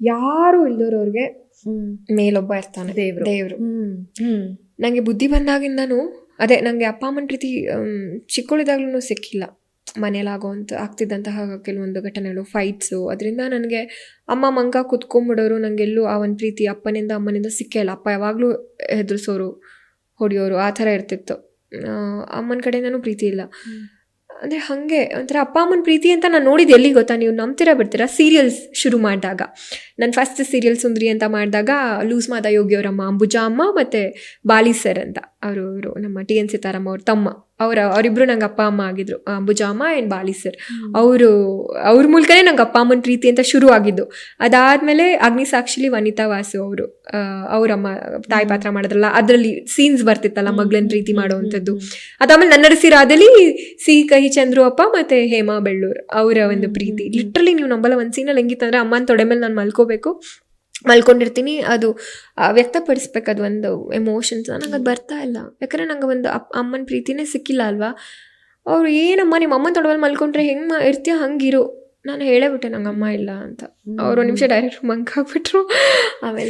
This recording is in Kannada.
ಯಾರು ಇಲ್ದೋರವ್ರಿಗೆ ಮೇಲೊಬ್ಬ ಇರ್ತಾನೆ, ದೇವ್ರು. ನಂಗೆ ಬುದ್ಧಿ ಬಂದಾಗಿಂದನೂ ಅದೇ, ನಂಗೆ ಅಪ್ಪ ಅಮ್ಮನ ಪ್ರೀತಿ ಚಿಕ್ಕಳಿದಾಗ್ಲೂ ಸಿಕ್ಕಿಲ್ಲ. ಮನೇಲಾಗೋಂಥ ಆಗ್ತಿದ್ದಂತಹ ಕೆಲವೊಂದು ಘಟನೆಗಳು, ಫೈಟ್ಸು, ಅದರಿಂದ ನನಗೆ ಅಮ್ಮ ಮಂಗ ಕುತ್ಕೊಂಡ್ಬಿಡೋರು. ನನಗೆಲ್ಲೂ ಆ ಒಂದು ಪ್ರೀತಿ ಅಮ್ಮನಿಂದ ಸಿಕ್ಕೇ ಇಲ್ಲ. ಅಪ್ಪ ಯಾವಾಗಲೂ ಹೆದರ್ಸೋರು, ಹೊಡೆಯೋರು, ಆ ಥರ ಇರ್ತಿತ್ತು. ಅಮ್ಮನ ಕಡೆಯಿಂದನೂ ಪ್ರೀತಿ ಇಲ್ಲ. ಅಂದರೆ ಹಾಗೆ ಒಂಥರ ಅಪ್ಪ ಅಮ್ಮನ ಪ್ರೀತಿ ಅಂತ ನಾನು ನೋಡಿದ್ದು ಎಲ್ಲಿ ಗೊತ್ತಾ, ನೀವು ನಂಬ್ತೀರಾ ಬಿಡ್ತೀರಾ, ಸೀರಿಯಲ್ಸ್ ಶುರು ಮಾಡಿದಾಗ. ನಾನು ಫಸ್ಟ್ ಸೀರಿಯಲ್ ಸುಂದರಿ ಅಂತ ಮಾಡಿದಾಗ ಲೂಸ್ ಮಾದ ಯೋಗಿಯವರಮ್ಮ ಅಂಬುಜಾ ಅಮ್ಮ ಮತ್ತು ಬಾಲಿ ಸರ್ ಅಂತ ಅವರು ನಮ್ಮ TN ಸೀತಾರಾಮ್ ಅವ್ರ ತಮ್ಮ, ಅವರಿಬ್ಬರು ನಂಗೆ ಅಪ್ಪ ಅಮ್ಮ ಆಗಿದ್ರು. ಅಂಬುಜಾ ಅಮ್ಮ ಆ್ಯಂಡ್ ಬಾಲಿ ಸರ್, ಅವ್ರ ಮೂಲಕನೇ ನಂಗೆ ಅಪ್ಪ ಅಮ್ಮನ ಪ್ರೀತಿ ಅಂತ ಶುರು ಆಗಿದ್ದು. ಅದಾದಮೇಲೆ ಅಗ್ನಿಸಾಕ್ಷಿಲಿ ವನಿತಾ ವಾಸು ಅವರಮ್ಮ ತಾಯಿ ಪಾತ್ರ ಮಾಡಿದ್ರಲ್ಲ, ಅದರಲ್ಲಿ ಸೀನ್ಸ್ ಬರ್ತಿತ್ತಲ್ಲ ಮಗಳನ್ನ ಪ್ರೀತಿ ಮಾಡುವಂಥದ್ದು. ಅದಾದ್ಮೇಲೆ ನನ್ನರಸಿರಾದಲ್ಲಿ ಸಿ ಕಹಿ ಚಂದ್ರು ಅಪ್ಪ ಮತ್ತು ಹೇಮಾ ಬೆಳ್ಳೂರ್ ಅವರ ಒಂದು ಪ್ರೀತಿ. ಲಿಟ್ರಲಿ ನೀವು ನಂಬಲ್ಲ, ಒಂದು ಸೀನಲ್ಲಿ ಹೆಂಗಿತ್ತಂದರೆ ಅಮ್ಮನ ತೊಡೆ ಮೇಲೆ ನಾನು ಮಲ್ಕೊಂಡಿರ್ತೀನಿ, ಅದು ವ್ಯಕ್ತಪಡಿಸ್ಬೇಕು, ಅದು ಒಂದು ಎಮೋಷನ್ಸ್ ನಂಗೆ ಅದು ಬರ್ತಾ ಇಲ್ಲ. ಯಾಕಂದರೆ ನಂಗೆ ಒಂದು ಅಮ್ಮನ ಪ್ರೀತಿನೇ ಸಿಕ್ಕಿಲ್ಲ ಅಲ್ವಾ. ಅವ್ರು ಏನಮ್ಮ ನಿಮ್ಮ ಅಮ್ಮನ ತೊಡವಲ್ಲಿ ಮಲ್ಕೊಂಡ್ರೆ ಹೆಂಗೆ ಇರ್ತೀಯ ಹಂಗಿರು. ನಾನು ಹೇಳೇ ಬಿಟ್ಟೆ ನಂಗೆ ಅಮ್ಮ ಇಲ್ಲ ಅಂತ. ಅವ್ರು ಒಂದು ನಿಮಿಷ ಡೈರೆಕ್ಟ್ ಮಂಕಾಗ್ಬಿಟ್ರು. ಆಮೇಲೆ